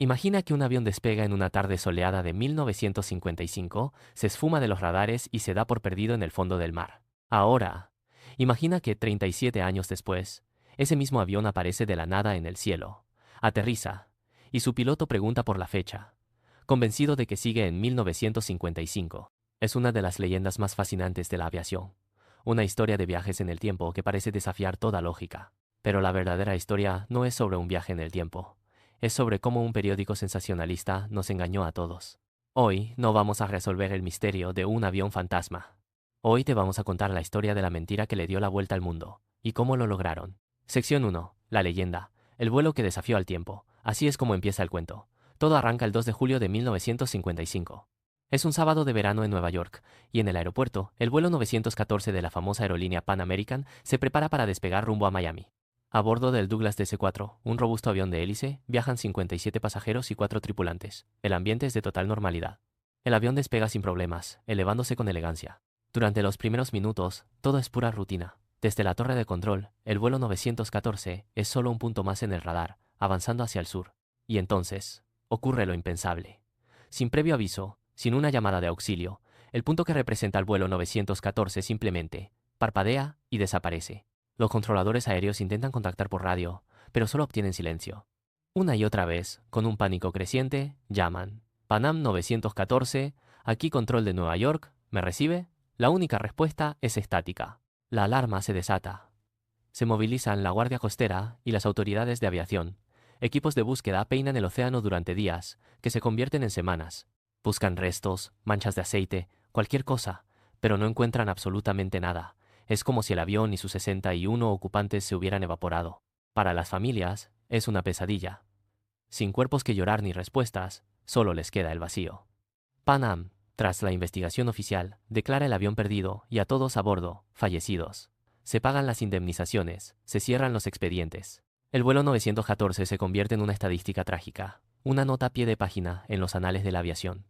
Imagina que un avión despega en una tarde soleada de 1955, se esfuma de los radares y se da por perdido en el fondo del mar. Ahora, imagina que 37 años después, ese mismo avión aparece de la nada en el cielo, aterriza, y su piloto pregunta por la fecha, convencido de que sigue en 1955. Es una de las leyendas más fascinantes de la aviación, una historia de viajes en el tiempo que parece desafiar toda lógica. Pero la verdadera historia no es sobre un viaje en el tiempo. Es sobre cómo un periódico sensacionalista nos engañó a todos. Hoy no vamos a resolver el misterio de un avión fantasma. Hoy te vamos a contar la historia de la mentira que le dio la vuelta al mundo, y cómo lo lograron. Sección 1. La leyenda. El vuelo que desafió al tiempo. Así es como empieza el cuento. Todo arranca el 2 de julio de 1955. Es un sábado de verano en Nueva York, y en el aeropuerto, el vuelo 914 de la famosa aerolínea Pan American se prepara para despegar rumbo a Miami. A bordo del Douglas DC-4, un robusto avión de hélice, viajan 57 pasajeros y 4 tripulantes. El ambiente es de total normalidad. El avión despega sin problemas, elevándose con elegancia. Durante los primeros minutos, todo es pura rutina. Desde la torre de control, el vuelo 914 es solo un punto más en el radar, avanzando hacia el sur. Y entonces, ocurre lo impensable. Sin previo aviso, sin una llamada de auxilio, el punto que representa el vuelo 914 simplemente parpadea y desaparece. Los controladores aéreos intentan contactar por radio, pero solo obtienen silencio. Una y otra vez, con un pánico creciente, llaman. Panam 914, aquí control de Nueva York, ¿me recibe? La única respuesta es estática. La alarma se desata. Se movilizan la Guardia Costera y las autoridades de aviación. Equipos de búsqueda peinan el océano durante días, que se convierten en semanas. Buscan restos, manchas de aceite, cualquier cosa, pero no encuentran absolutamente nada. Es como si el avión y sus 61 ocupantes se hubieran evaporado. Para las familias, es una pesadilla. Sin cuerpos que llorar ni respuestas, solo les queda el vacío. Pan Am, tras la investigación oficial, declara el avión perdido y a todos a bordo, fallecidos. Se pagan las indemnizaciones, se cierran los expedientes. El vuelo 914 se convierte en una estadística trágica, una nota a pie de página en los anales de la aviación.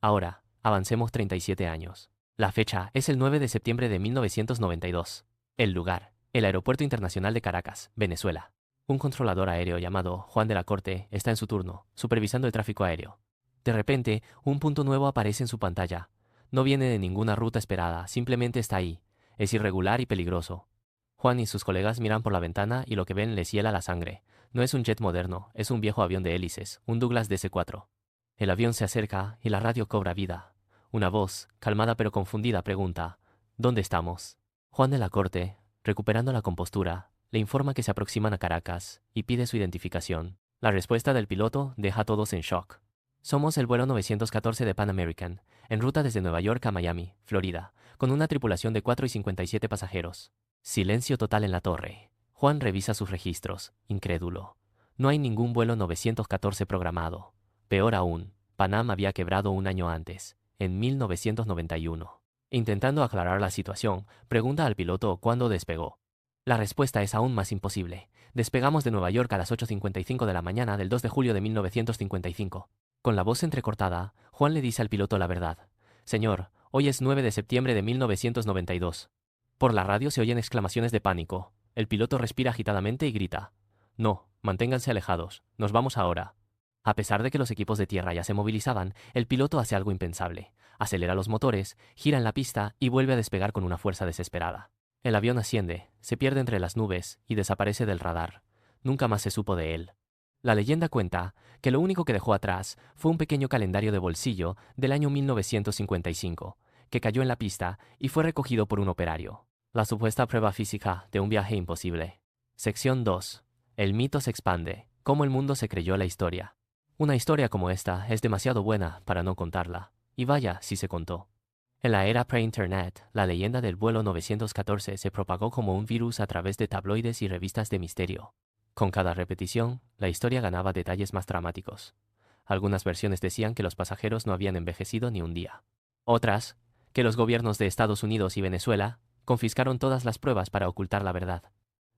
Ahora, avancemos 37 años. La fecha es el 9 de septiembre de 1992. El lugar, el Aeropuerto Internacional de Caracas, Venezuela. Un controlador aéreo llamado Juan de la Corte está en su turno, supervisando el tráfico aéreo. De repente, un punto nuevo aparece en su pantalla. No viene de ninguna ruta esperada, simplemente está ahí. Es irregular y peligroso. Juan y sus colegas miran por la ventana y lo que ven les hiela la sangre. No es un jet moderno, es un viejo avión de hélices, un Douglas DC-4. El avión se acerca y la radio cobra vida. Una voz, calmada pero confundida, pregunta, ¿dónde estamos? Juan de la Corte, recuperando la compostura, le informa que se aproximan a Caracas y pide su identificación. La respuesta del piloto deja a todos en shock. Somos el vuelo 914 de Pan American, en ruta desde Nueva York a Miami, Florida, con una tripulación de 4 y 57 pasajeros. Silencio total en la torre. Juan revisa sus registros, incrédulo. No hay ningún vuelo 914 programado. Peor aún, Panam había quebrado un año antes, en 1991. Intentando aclarar la situación, pregunta al piloto cuándo despegó. La respuesta es aún más imposible. Despegamos de Nueva York a las 8:55 de la mañana del 2 de julio de 1955. Con la voz entrecortada, Juan le dice al piloto la verdad. Señor, hoy es 9 de septiembre de 1992. Por la radio se oyen exclamaciones de pánico. El piloto respira agitadamente y grita. No, manténganse alejados. Nos vamos ahora. A pesar de que los equipos de tierra ya se movilizaban, el piloto hace algo impensable. Acelera los motores, gira en la pista y vuelve a despegar con una fuerza desesperada. El avión asciende, se pierde entre las nubes y desaparece del radar. Nunca más se supo de él. La leyenda cuenta que lo único que dejó atrás fue un pequeño calendario de bolsillo del año 1955, que cayó en la pista y fue recogido por un operario. La supuesta prueba física de un viaje imposible. Sección 2. El mito se expande. ¿Cómo el mundo se creyó la historia? Una historia como esta es demasiado buena para no contarla. Y vaya si se contó. En la era pre-internet, la leyenda del vuelo 914 se propagó como un virus a través de tabloides y revistas de misterio. Con cada repetición, la historia ganaba detalles más dramáticos. Algunas versiones decían que los pasajeros no habían envejecido ni un día. Otras, que los gobiernos de Estados Unidos y Venezuela confiscaron todas las pruebas para ocultar la verdad.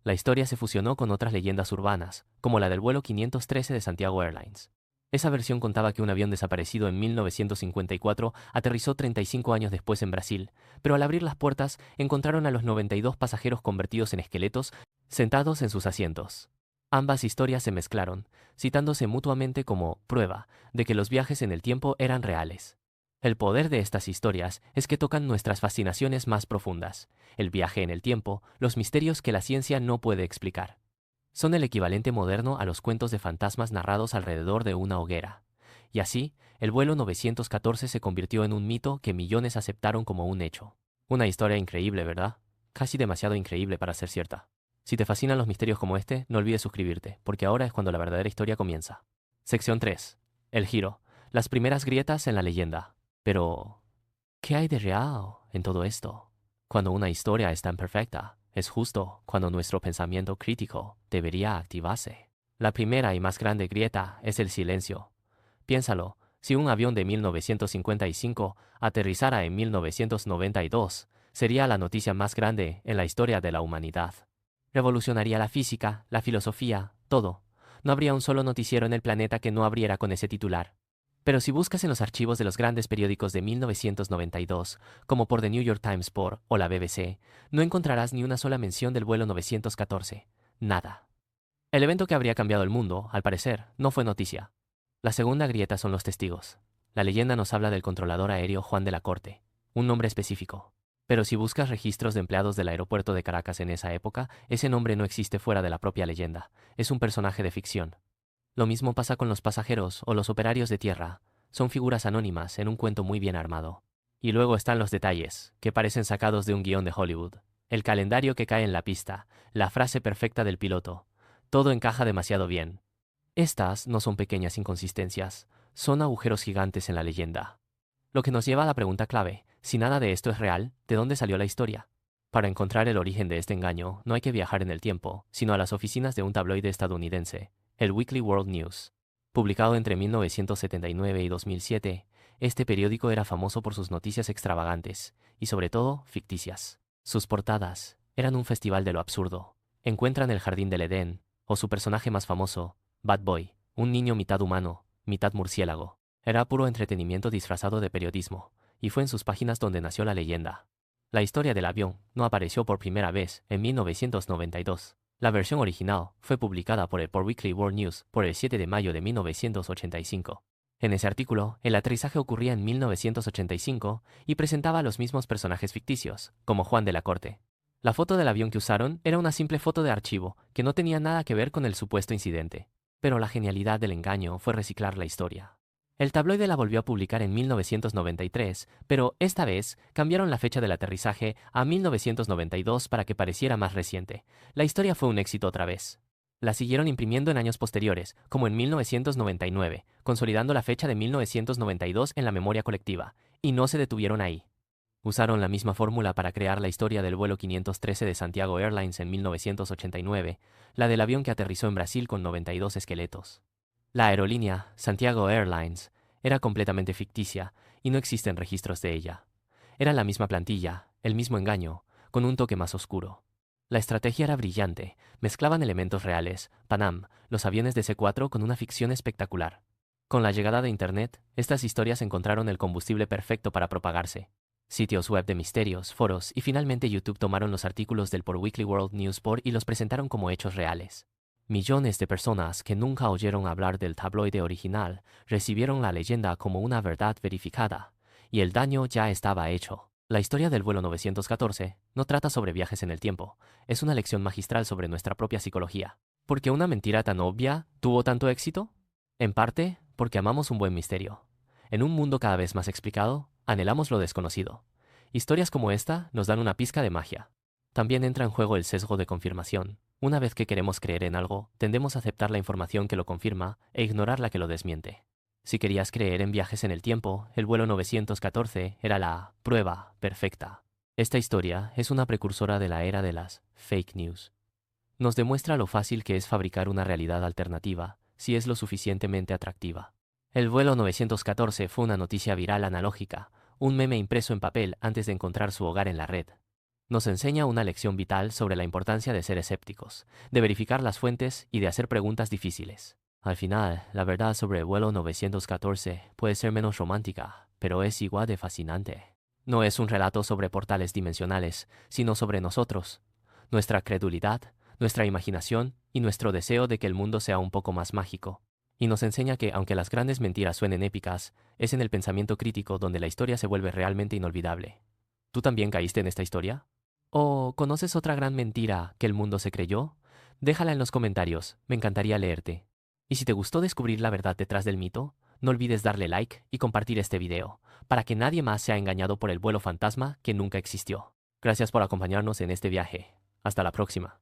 La historia se fusionó con otras leyendas urbanas, como la del vuelo 513 de Santiago Airlines. Esa versión contaba que un avión desaparecido en 1954 aterrizó 35 años después en Brasil, pero al abrir las puertas encontraron a los 92 pasajeros convertidos en esqueletos sentados en sus asientos. Ambas historias se mezclaron, citándose mutuamente como prueba de que los viajes en el tiempo eran reales. El poder de estas historias es que tocan nuestras fascinaciones más profundas, el viaje en el tiempo, los misterios que la ciencia no puede explicar. Son el equivalente moderno a los cuentos de fantasmas narrados alrededor de una hoguera. Y así, el vuelo 914 se convirtió en un mito que millones aceptaron como un hecho. Una historia increíble, ¿verdad? Casi demasiado increíble para ser cierta. Si te fascinan los misterios como este, no olvides suscribirte, porque ahora es cuando la verdadera historia comienza. Sección 3. El giro. Las primeras grietas en la leyenda. Pero, ¿qué hay de real en todo esto? Cuando una historia es tan perfecta, es justo cuando nuestro pensamiento crítico debería activarse. La primera y más grande grieta es el silencio. Piénsalo, si un avión de 1955 aterrizara en 1992, sería la noticia más grande en la historia de la humanidad. Revolucionaría la física, la filosofía, todo. No habría un solo noticiero en el planeta que no abriera con ese titular. Pero si buscas en los archivos de los grandes periódicos de 1992, como por The New York Times Sport o la BBC, no encontrarás ni una sola mención del vuelo 914. Nada. El evento que habría cambiado el mundo, al parecer, no fue noticia. La segunda grieta son los testigos. La leyenda nos habla del controlador aéreo Juan de la Corte, un nombre específico. Pero si buscas registros de empleados del aeropuerto de Caracas en esa época, ese nombre no existe fuera de la propia leyenda. Es un personaje de ficción. Lo mismo pasa con los pasajeros o los operarios de tierra. Son figuras anónimas en un cuento muy bien armado. Y luego están los detalles, que parecen sacados de un guión de Hollywood. El calendario que cae en la pista, la frase perfecta del piloto. Todo encaja demasiado bien. Estas no son pequeñas inconsistencias, son agujeros gigantes en la leyenda. Lo que nos lleva a la pregunta clave, si nada de esto es real, ¿de dónde salió la historia? Para encontrar el origen de este engaño, no hay que viajar en el tiempo, sino a las oficinas de un tabloide estadounidense, el Weekly World News. Publicado entre 1979 y 2007, este periódico era famoso por sus noticias extravagantes, y sobre todo, ficticias. Sus portadas eran un festival de lo absurdo. Encuentran el jardín del Edén, o su personaje más famoso, Bad Boy, un niño mitad humano, mitad murciélago. Era puro entretenimiento disfrazado de periodismo, y fue en sus páginas donde nació la leyenda. La historia del avión no apareció por primera vez en 1992. La versión original fue publicada por el Weekly World News por el 7 de mayo de 1985. En ese artículo, el aterrizaje ocurría en 1985 y presentaba a los mismos personajes ficticios, como Juan de la Corte. La foto del avión que usaron era una simple foto de archivo que no tenía nada que ver con el supuesto incidente. Pero la genialidad del engaño fue reciclar la historia. El tabloide la volvió a publicar en 1993, pero esta vez cambiaron la fecha del aterrizaje a 1992 para que pareciera más reciente. La historia fue un éxito otra vez. La siguieron imprimiendo en años posteriores, como en 1999, consolidando la fecha de 1992 en la memoria colectiva, y no se detuvieron ahí. Usaron la misma fórmula para crear la historia del vuelo 513 de Santiago Airlines en 1989, la del avión que aterrizó en Brasil con 92 esqueletos. La aerolínea, Santiago Airlines, era completamente ficticia y no existen registros de ella. Era la misma plantilla, el mismo engaño, con un toque más oscuro. La estrategia era brillante, mezclaban elementos reales, Pan Am, los aviones de C-4 con una ficción espectacular. Con la llegada de Internet, estas historias encontraron el combustible perfecto para propagarse. Sitios web de misterios, foros y finalmente YouTube tomaron los artículos del Weekly World News y los presentaron como hechos reales. Millones de personas que nunca oyeron hablar del tabloide original recibieron la leyenda como una verdad verificada, y el daño ya estaba hecho. La historia del vuelo 914 no trata sobre viajes en el tiempo, es una lección magistral sobre nuestra propia psicología. ¿Por qué una mentira tan obvia tuvo tanto éxito? En parte, porque amamos un buen misterio. En un mundo cada vez más explicado, anhelamos lo desconocido. Historias como esta nos dan una pizca de magia. También entra en juego el sesgo de confirmación. Una vez que queremos creer en algo, tendemos a aceptar la información que lo confirma e ignorar la que lo desmiente. Si querías creer en viajes en el tiempo, el vuelo 914 era la prueba perfecta. Esta historia es una precursora de la era de las fake news. Nos demuestra lo fácil que es fabricar una realidad alternativa si es lo suficientemente atractiva. El vuelo 914 fue una noticia viral analógica, un meme impreso en papel antes de encontrar su hogar en la red. Nos enseña una lección vital sobre la importancia de ser escépticos, de verificar las fuentes y de hacer preguntas difíciles. Al final, la verdad sobre el vuelo 914 puede ser menos romántica, pero es igual de fascinante. No es un relato sobre portales dimensionales, sino sobre nosotros, nuestra credulidad, nuestra imaginación y nuestro deseo de que el mundo sea un poco más mágico. Y nos enseña que, aunque las grandes mentiras suenen épicas, es en el pensamiento crítico donde la historia se vuelve realmente inolvidable. ¿Tú también caíste en esta historia? ¿O conoces otra gran mentira que el mundo se creyó? Déjala en los comentarios, me encantaría leerte. Y si te gustó descubrir la verdad detrás del mito, no olvides darle like y compartir este video, para que nadie más sea engañado por el vuelo fantasma que nunca existió. Gracias por acompañarnos en este viaje. Hasta la próxima.